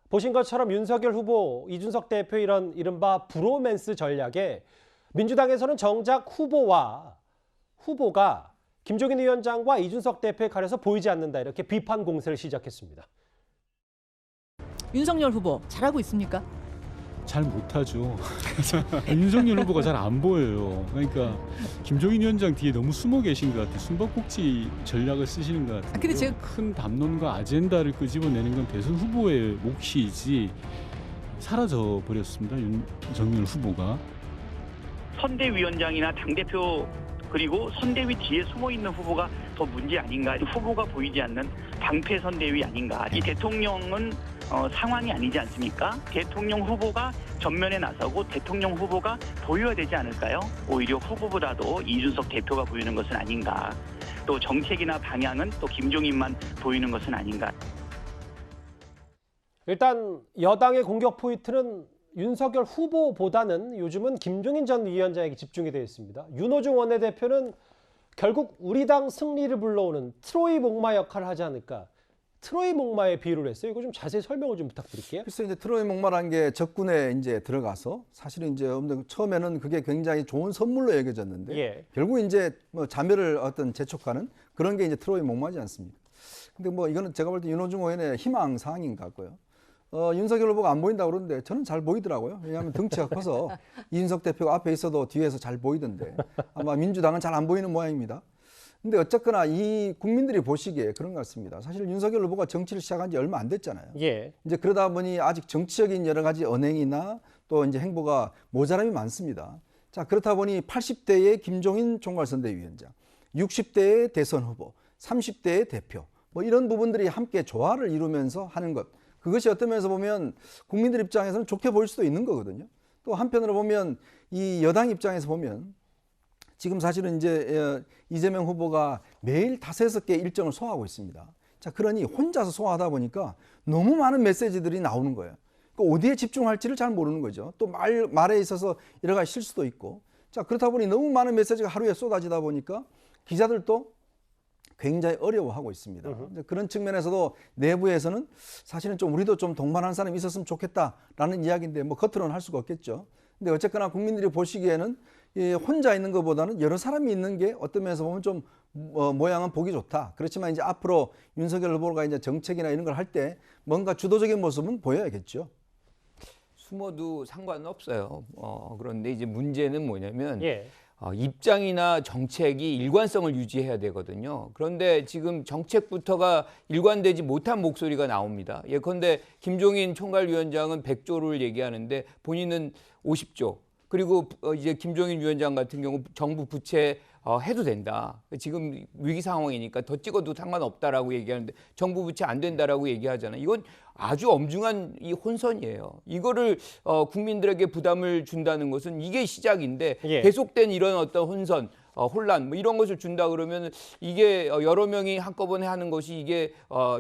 보신 것처럼 윤석열 후보, 이준석 대표 이런 이른바 브로맨스 전략에 민주당에서는 정작 후보가 김종인 위원장과 이준석 대표에 가려서 보이지 않는다 이렇게 비판 공세를 시작했습니다. 윤석열 후보 잘하고 있습니까? 잘 못하죠. 윤석열 후보가 잘 안 보여요. 그러니까 김종인 위원장 뒤에 너무 숨어 계신 것 같아요. 숨바꼭질 전략을 쓰시는 것 같아요. 근데 제가 큰 담론과 아젠다를 끄집어내는 건 대선 후보의 몫이지 사라져 버렸습니다. 윤석열 후보가. 선대위원장이나 당대표 그리고 선대위 뒤에 숨어있는 후보가 더 문제 아닌가. 후보가 보이지 않는 방패 선대위 아닌가. 이 대통령은 상황이 아니지 않습니까? 대통령 후보가 전면에 나서고 대통령 후보가 보여야 되지 않을까요? 오히려 후보보다도 이준석 대표가 보이는 것은 아닌가. 또 정책이나 방향은 또 김종인만 보이는 것은 아닌가. 일단 여당의 공격 포인트는 윤석열 후보보다는 요즘은 김종인 전 위원장에게 집중이 되어 있습니다. 윤호중 원내대표는 결국 우리 당 승리를 불러오는 트로이 목마 역할을 하지 않을까. 트로이 목마에 비유를 했어요. 이거 좀 자세히 설명을 좀 부탁드릴게요. 글쎄 이제 트로이 목마라는 게 적군에 이제 들어가서 사실은 이제 처음에는 그게 굉장히 좋은 선물로 여겨졌는데 예. 결국 이제 뭐 자멸을 어떤 재촉하는 그런 게 이제 트로이 목마지 않습니까? 근데 뭐 이거는 제가 볼 때 윤호중 의원의 희망 사항인 것 같고요. 윤석열 후보가 안 보인다고 그러는데 저는 잘 보이더라고요. 왜냐하면 덩치가 커서 이준석 대표가 앞에 있어도 뒤에서 잘 보이던데 아마 민주당은 잘 안 보이는 모양입니다. 근데 어쨌거나 이 국민들이 보시기에 그런 것 같습니다. 사실 윤석열 후보가 정치를 시작한 지 얼마 안 됐잖아요. 예. 이제 그러다 보니 아직 정치적인 여러 가지 언행이나 또 이제 행보가 모자람이 많습니다. 자, 그렇다 보니 80대의 김종인 총괄선대위원장, 60대의 대선 후보, 30대의 대표 뭐 이런 부분들이 함께 조화를 이루면서 하는 것. 그것이 어떤 면에서 보면 국민들 입장에서는 좋게 보일 수도 있는 거거든요. 또 한편으로 보면 이 여당 입장에서 보면 지금 사실은 이제 이재명 후보가 매일 5-6개 일정을 소화하고 있습니다. 자, 그러니 혼자서 소화하다 보니까 너무 많은 메시지들이 나오는 거예요. 그러니까 어디에 집중할지를 잘 모르는 거죠. 또 말에 있어서 여러 가지 실수도 있고. 자, 그렇다 보니 너무 많은 메시지가 하루에 쏟아지다 보니까 기자들도 굉장히 어려워하고 있습니다. 그런 측면에서도 내부에서는 사실은 좀 우리도 좀 동반하는 사람이 있었으면 좋겠다라는 이야기인데 뭐 겉으로는 할 수가 없겠죠. 근데 어쨌거나 국민들이 보시기에는 혼자 있는 것보다는 여러 사람이 있는 게 어떤 면에서 보면 좀 모양은 보기 좋다. 그렇지만 이제 앞으로 윤석열 후보가 이제 정책이나 이런 걸 할 때 뭔가 주도적인 모습은 보여야겠죠. 숨어도 상관은 없어요. 그런데 이제 문제는 뭐냐면 예. 입장이나 정책이 일관성을 유지해야 되거든요. 그런데 지금 정책부터가 일관되지 못한 목소리가 나옵니다. 예컨대 김종인 총괄위원장은 100조를 얘기하는데 본인은 50조. 그리고 이제 김종인 위원장 같은 경우 정부 부채 해도 된다. 지금 위기 상황이니까 더 찍어도 상관없다라고 얘기하는데 정부 부채 안 된다라고 얘기하잖아요. 이건 아주 엄중한 이 혼선이에요. 이거를 국민들에게 부담을 준다는 것은 이게 시작인데 예. 계속된 이런 어떤 혼선, 혼란 뭐 이런 것을 준다 그러면 이게 여러 명이 한꺼번에 하는 것이 이게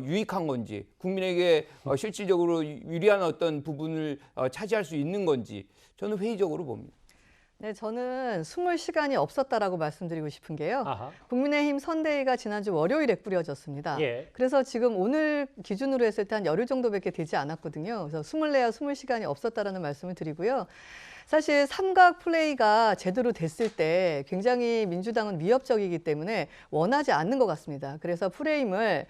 유익한 건지 국민에게 실질적으로 유리한 어떤 부분을 차지할 수 있는 건지 저는 회의적으로 봅니다. 네, 저는 숨을 시간이 없었다라고 말씀드리고 싶은 게요. 아하. 국민의힘 선대위가 지난주 월요일에 꾸려졌습니다. 예. 그래서 지금 오늘 기준으로 했을 때 한 열흘 정도밖에 되지 않았거든요. 그래서 숨을 내야 숨을 시간이 없었다라는 말씀을 드리고요. 사실 삼각 플레이가 제대로 됐을 때 굉장히 민주당은 위협적이기 때문에 원하지 않는 것 같습니다. 그래서 프레임을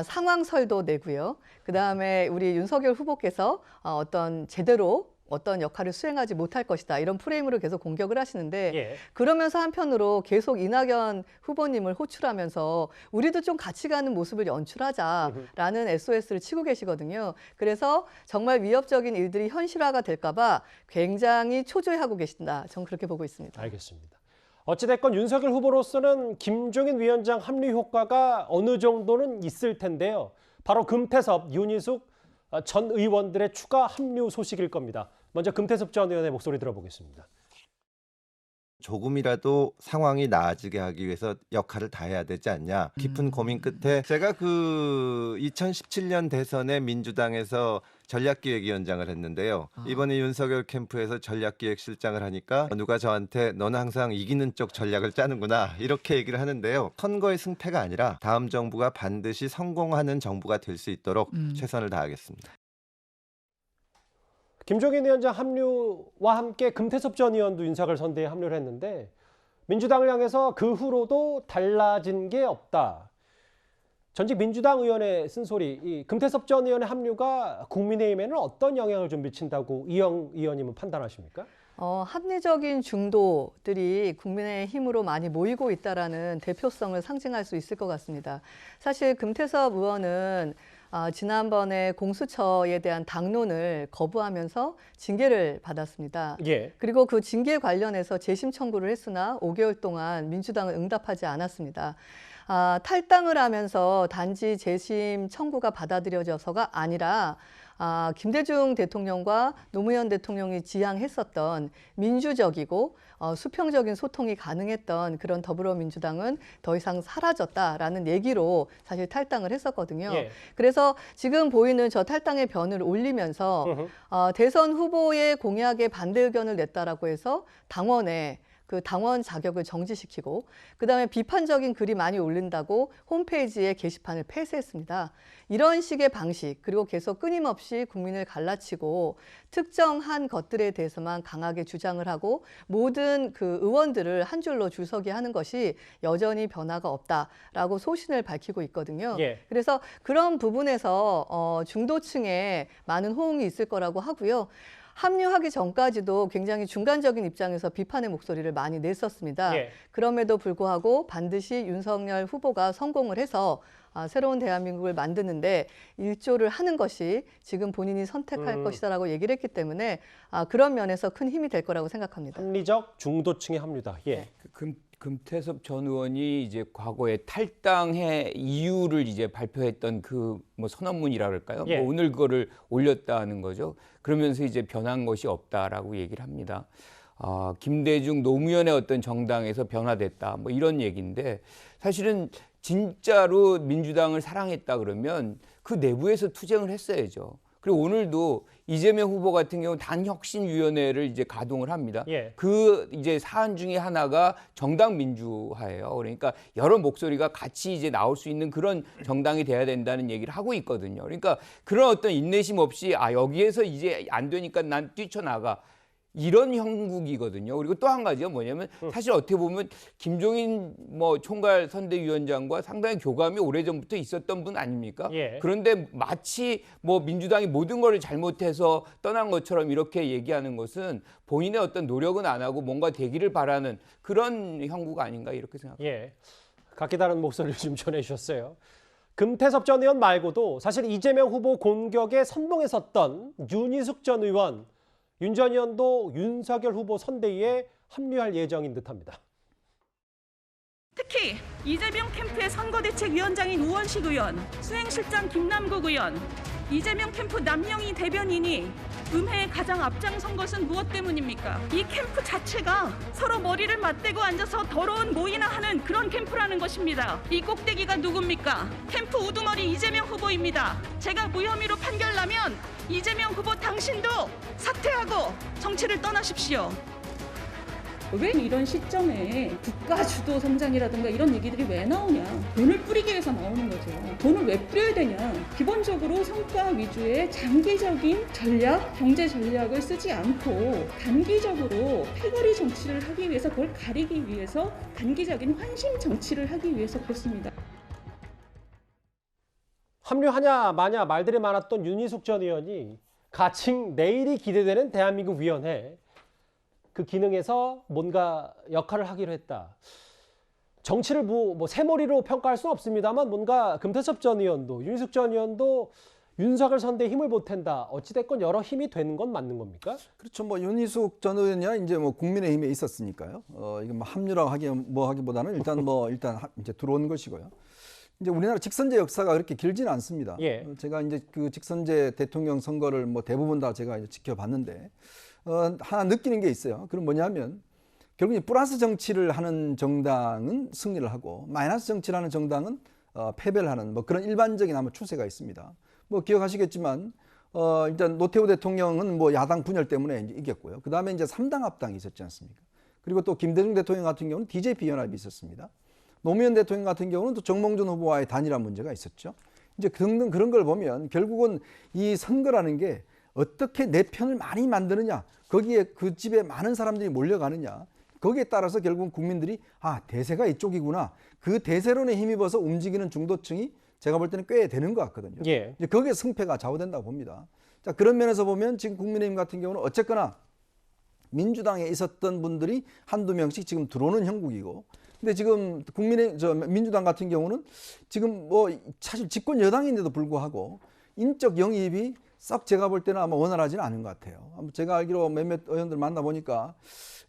상황설도 내고요. 그다음에 우리 윤석열 후보께서 어떤 제대로 어떤 역할을 수행하지 못할 것이다. 이런 프레임으로 계속 공격을 하시는데 예. 그러면서 한편으로 계속 이낙연 후보님을 호출하면서 우리도 좀 같이 가는 모습을 연출하자라는 SOS를 치고 계시거든요. 그래서 정말 위협적인 일들이 현실화가 될까 봐 굉장히 초조해하고 계신다. 저는 그렇게 보고 있습니다. 알겠습니다. 어찌됐건 윤석열 후보로서는 김종인 위원장 합류 효과가 어느 정도는 있을 텐데요. 바로 금태섭, 윤희숙 전 의원들의 추가 합류 소식일 겁니다. 먼저 금태섭 전 의원의 목소리 들어보겠습니다. 조금이라도 상황이 나아지게 하기 위해서 역할을 다해야 되지 않냐. 깊은 고민 끝에 제가 그 2017년 대선에 민주당에서 전략기획위원장을 했는데요. 이번에 윤석열 캠프에서 전략기획실장을 하니까 누가 저한테 너는 항상 이기는 쪽 전략을 짜는구나 이렇게 얘기를 하는데요. 선거의 승패가 아니라 다음 정부가 반드시 성공하는 정부가 될 수 있도록 최선을 다하겠습니다. 김종인 위원장 합류와 함께 금태섭 전 의원도 윤석열 선대에 합류를 했는데 민주당을 향해서 그 후로도 달라진 게 없다. 전직 민주당 의원의 쓴소리, 이 금태섭 전 의원의 합류가 국민의힘에는 어떤 영향을 좀 미친다고 이영 의원님은 판단하십니까? 합리적인 중도들이 국민의힘으로 많이 모이고 있다라는 대표성을 상징할 수 있을 것 같습니다. 사실 금태섭 의원은 지난번에 공수처에 대한 당론을 거부하면서 징계를 받았습니다. 예. 그리고 그 징계 관련해서 재심 청구를 했으나 5개월 동안 민주당은 응답하지 않았습니다. 탈당을 하면서 단지 재심 청구가 받아들여져서가 아니라 김대중 대통령과 노무현 대통령이 지향했었던 민주적이고 수평적인 소통이 가능했던 그런 더불어민주당은 더 이상 사라졌다라는 얘기로 사실 탈당을 했었거든요. 예. 그래서 지금 보이는 저 탈당의 변을 올리면서 대선 후보의 공약에 반대 의견을 냈다라고 해서 당원에 그 당원 자격을 정지시키고 그다음에 비판적인 글이 많이 올린다고 홈페이지에 게시판을 폐쇄했습니다. 이런 식의 방식 그리고 계속 끊임없이 국민을 갈라치고 특정한 것들에 대해서만 강하게 주장을 하고 모든 그 의원들을 한 줄로 줄서기 하는 것이 여전히 변화가 없다라고 소신을 밝히고 있거든요. 예. 그래서 그런 부분에서 중도층에 많은 호응이 있을 거라고 하고요. 합류하기 전까지도 굉장히 중간적인 입장에서 비판의 목소리를 많이 냈었습니다. 예. 그럼에도 불구하고 반드시 윤석열 후보가 성공을 해서 새로운 대한민국을 만드는데 일조를 하는 것이 지금 본인이 선택할 것이다라고 얘기를 했기 때문에 그런 면에서 큰 힘이 될 거라고 생각합니다. 합리적 중도층의 합류다. 예. 금태섭 전 의원이 이제 과거에 탈당의 이유를 이제 발표했던 그 뭐 선언문이라 그럴까요? 예. 뭐 오늘 그거를 올렸다는 거죠. 그러면서 이제 변한 것이 없다라고 얘기를 합니다. 김대중 노무현의 어떤 정당에서 변화됐다 뭐 이런 얘기인데 사실은 진짜로 민주당을 사랑했다 그러면 그 내부에서 투쟁을 했어야죠. 그리고 오늘도 이재명 후보 같은 경우는 당혁신위원회를 이제 가동을 합니다. 예. 그 이제 사안 중에 하나가 정당 민주화예요. 그러니까 여러 목소리가 같이 이제 나올 수 있는 그런 정당이 돼야 된다는 얘기를 하고 있거든요. 그러니까 그런 어떤 인내심 없이 여기에서 이제 안 되니까 난 뛰쳐나가. 이런 형국이거든요. 그리고 또 한 가지가 뭐냐면 사실 어떻게 보면 김종인 총괄 선대위원장과 상당히 교감이 오래전부터 있었던 분 아닙니까? 예. 그런데 마치 민주당이 모든 걸 잘못해서 떠난 것처럼 이렇게 얘기하는 것은 본인의 어떤 노력은 안 하고 뭔가 되기를 바라는 그런 형국 아닌가 이렇게 생각합니다. 예. 각기 다른 목소리를 좀 전해주셨어요. 금태섭 전 의원 말고도 사실 이재명 후보 공격에 선봉에 섰던 윤희숙 전 의원, 윤 전 의원도 윤석열 후보 선대위에 합류할 예정인 듯합니다. 특히 이재명 캠프의 선거대책위원장인 우원식 의원, 수행실장 김남국 의원, 이재명 캠프 남영희 대변인이 음해에 가장 앞장선 것은 무엇 때문입니까? 이 캠프 자체가 서로 머리를 맞대고 앉아서 더러운 모이나 하는 그런 캠프라는 것입니다. 이 꼭대기가 누굽니까? 캠프 우두머리 이재명 후보입니다. 제가 무혐의로 판결나면 이재명 후보 당신도 사퇴하고 정치를 떠나십시오. 왜 이런 시점에 국가 주도 성장이라든가 이런 얘기들이 왜 나오냐? 돈을 뿌리기 위해서 나오는 거죠. 돈을 왜 뿌려야 되냐? 기본적으로 성과 위주의 장기적인 전략, 경제 전략을 쓰지 않고 단기적으로 패거리 정치를 하기 위해서 그걸 가리기 위해서 단기적인 환심 정치를 하기 위해서 그렇습니다. 합류하냐 마냐 말들이 많았던 윤희숙 전 의원이 가칭 내일이 기대되는 대한민국 위원회 그 기능에서 뭔가 역할을 하기로 했다. 정치를 뭐 새머리로 평가할 수는 없습니다만 뭔가 금태섭 전 의원도 윤희숙 전 의원도 윤석열 선대에 힘을 보탠다. 어찌됐건 여러 힘이 되는 건 맞는 겁니까? 그렇죠. 윤희숙 전 의원이야 이제 국민의힘에 있었으니까요. 이건 합류라고 하기보다는 일단 이제 들어온 것이고요. 이제 우리나라 직선제 역사가 그렇게 길지는 않습니다. 예. 제가 이제 그 직선제 대통령 선거를 대부분 다 제가 이제 지켜봤는데 하나 느끼는 게 있어요. 그럼 뭐냐면 결국 플러스 정치를 하는 정당은 승리를 하고 마이너스 정치를 하는 정당은 패배를 하는 그런 일반적인 아마 추세가 있습니다. 기억하시겠지만 일단 노태우 대통령은 야당 분열 때문에 이제 이겼고요. 그 다음에 이제 3당 합당이 있었지 않습니까? 그리고 또 김대중 대통령 같은 경우는 DJP 연합이 있었습니다. 노무현 대통령 같은 경우는 또 정몽준 후보와의 단일화 문제가 있었죠. 이제 등등 그런 걸 보면 결국은 이 선거라는 게 어떻게 내 편을 많이 만드느냐, 거기에 그 집에 많은 사람들이 몰려가느냐, 거기에 따라서 결국 국민들이 대세가 이쪽이구나, 그 대세론에 힘입어서 움직이는 중도층이 제가 볼 때는 꽤 되는 것 같거든요. 예. 이제 거기에 승패가 좌우된다고 봅니다. 자, 그런 면에서 보면 지금 국민의힘 같은 경우는 어쨌거나 민주당에 있었던 분들이 한두 명씩 지금 들어오는 형국이고, 근데 지금 민주당 같은 경우는 지금 뭐 사실 집권 여당인데도 불구하고 인적 영입이 썩 제가 볼 때는 아마 원활하지는 않은 것 같아요. 제가 알기로 몇몇 의원들 만나보니까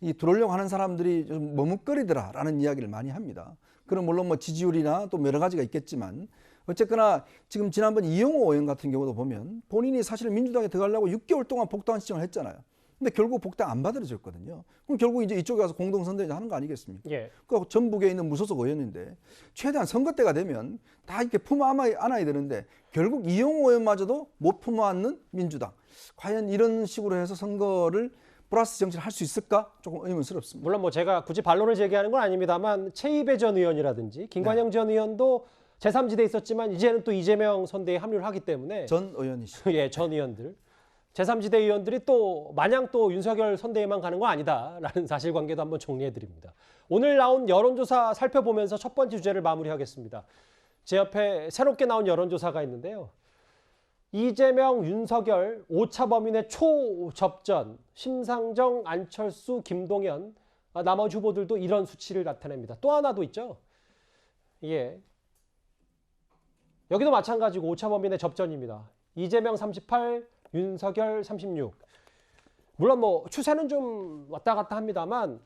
이 들어오려고 하는 사람들이 좀 머뭇거리더라라는 이야기를 많이 합니다. 그럼 물론 뭐 지지율이나 또 여러 가지가 있겠지만 어쨌거나 지금 지난번 이영호 의원 같은 경우도 보면 본인이 사실 민주당에 들어가려고 6개월 동안 복당 신청을 했잖아요. 근데 결국 복당 안 받아들여졌거든요. 그럼 결국 이제 이쪽에 가서 공동선대위 하는 거 아니겠습니까? 예. 그 전북에 있는 무소속 의원인데 최대한 선거 때가 되면 다 이렇게 품어 안아야 되는데 결국 이영호 의원마저도 못 품어 안는 민주당. 과연 이런 식으로 해서 선거를 플러스 정치를 할 수 있을까? 조금 의문스럽습니다. 물론 뭐 제가 굳이 반론을 제기하는 건 아닙니다만 최이배 전 의원이라든지 김관영 전 의원도 제3지대에 있었지만 이제는 또 이재명 선대에 합류를 하기 때문에 전 의원이시죠. 예, 전 의원들. 제3지대 의원들이 또 마냥 또 윤석열 선대에만 가는 거 아니다라는 사실관계도 한번 정리해드립니다. 오늘 나온 여론조사 살펴보면서 첫 번째 주제를 마무리하겠습니다. 제 옆에 새롭게 나온 여론조사가 있는데요. 이재명, 윤석열 5차 범인의 초접전, 심상정, 안철수, 김동연, 나머지 후보들도 이런 수치를 나타냅니다. 또 하나도 있죠. 예. 여기도 마찬가지고 5차 범인의 접전입니다. 이재명 38, 윤석열 36. 물론 뭐 추세는 좀 왔다 갔다 합니다만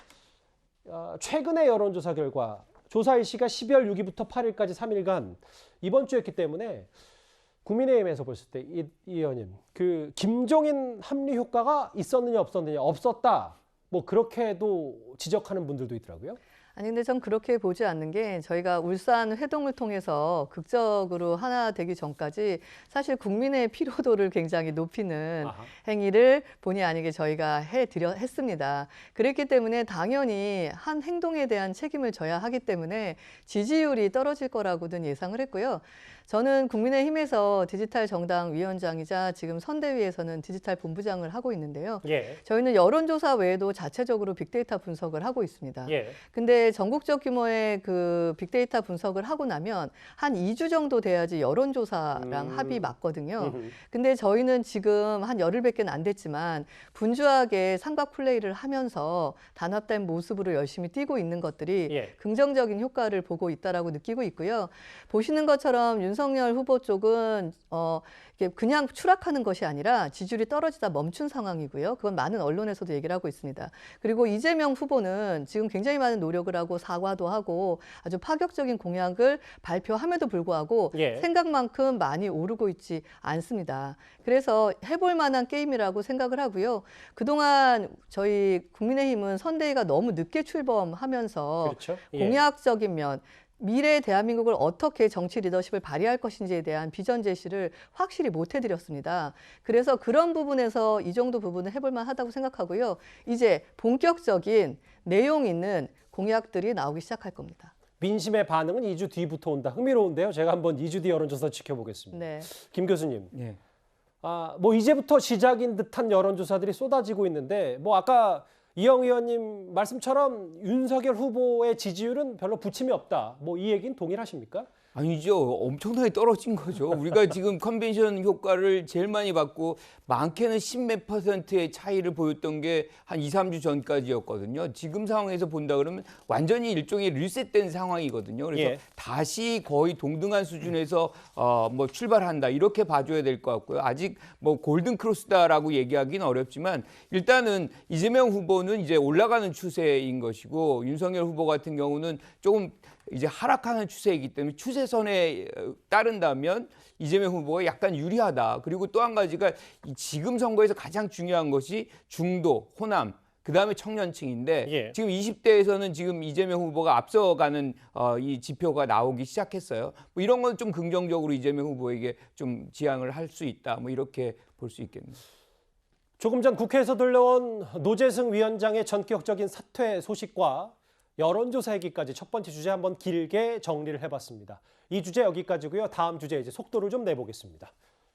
최근의 여론조사 결과 조사 일시가 12월 6일부터 8일까지 3일간 이번 주였기 때문에 국민의힘에서 봤을 때 이 의원님 그 김종인 합류 효과가 있었느냐 없었느냐 없었다 뭐 그렇게도 지적하는 분들도 있더라고요. 아니 근데 전 그렇게 보지 않는 게 저희가 울산 회동을 통해서 극적으로 하나 되기 전까지 사실 국민의 피로도를 굉장히 높이는 행위를 본의 아니게 저희가 했습니다. 그랬기 때문에 당연히 한 행동에 대한 책임을 져야 하기 때문에 지지율이 떨어질 거라고는 예상을 했고요. 저는 국민의힘에서 디지털 정당 위원장이자 지금 선대위에서는 디지털 본부장을 하고 있는데요. 예. 저희는 여론조사 외에도 자체적으로 빅데이터 분석을 하고 있습니다. 예. 근데 전국적 규모의 그 빅데이터 분석을 하고 나면 한 2주 정도 돼야지 여론조사랑 합이 맞거든요. 근데 저희는 지금 한 열흘밖에 안 됐지만 분주하게 삼각 플레이를 하면서 단합된 모습으로 열심히 뛰고 있는 것들이 예. 긍정적인 효과를 보고 있다라고 느끼고 있고요. 보시는 것처럼 윤석열 후보 쪽은 그냥 추락하는 것이 아니라 지지율이 떨어지다 멈춘 상황이고요. 그건 많은 언론에서도 얘기를 하고 있습니다. 그리고 이재명 후보는 지금 굉장히 많은 노력을 하고 사과도 하고 아주 파격적인 공약을 발표함에도 불구하고 예. 생각만큼 많이 오르고 있지 않습니다. 그래서 해볼 만한 게임이라고 생각을 하고요. 그동안 저희 국민의힘은 선대위가 너무 늦게 출범하면서 그렇죠. 예. 공약적인 면 미래 대한민국을 어떻게 정치 리더십을 발휘할 것인지에 대한 비전 제시를 확실히 못 해드렸습니다. 그래서 그런 부분에서 이 정도 부분은 해볼 만하다고 생각하고요. 이제 본격적인 내용 있는 공약들이 나오기 시작할 겁니다. 민심의 반응은 2주 뒤부터 온다. 흥미로운데요. 제가 한번 2주 뒤 여론조사 지켜보겠습니다. 네. 김 교수님. 네. 뭐 이제부터 시작인 듯한 여론조사들이 쏟아지고 있는데 뭐 아까 이영 의원님 말씀처럼 윤석열 후보의 지지율은 별로 부침이 없다. 뭐 이 얘기는 동일하십니까? 아니죠. 엄청나게 떨어진 거죠. 우리가 지금 컨벤션 효과를 제일 많이 받고 많게는 10몇 %의 차이를 보였던 게 한 2, 3주 전까지였거든요. 지금 상황에서 본다 그러면 완전히 일종의 리셋된 상황이거든요. 그래서 예. 다시 거의 동등한 수준에서 뭐 출발한다 이렇게 봐줘야 될 것 같고요. 아직 뭐 골든 크로스다라고 얘기하기는 어렵지만 일단은 이재명 후보는 이제 올라가는 추세인 것이고 윤석열 후보 같은 경우는 조금 이제 하락하는 추세이기 때문에 추세선에 따른다면 이재명 후보가 약간 유리하다. 그리고 또 한 가지가 지금 선거에서 가장 중요한 것이 중도, 호남, 그다음에 청년층인데 예. 지금 20대에서는 지금 이재명 후보가 앞서가는 이 지표가 나오기 시작했어요. 뭐 이런 건 좀 긍정적으로 이재명 후보에게 좀 지향을 할 수 있다. 뭐 이렇게 볼 수 있겠네요. 조금 전 국회에서 들려온 노재승 위원장의 전격적인 사퇴 소식과 여론조사 얘기까지 첫 번째 주제 한번 길게 정리를 해봤습니다. 이 주제 여기까지고요. 다음 주제 이제 속도를 좀 내보겠습니다.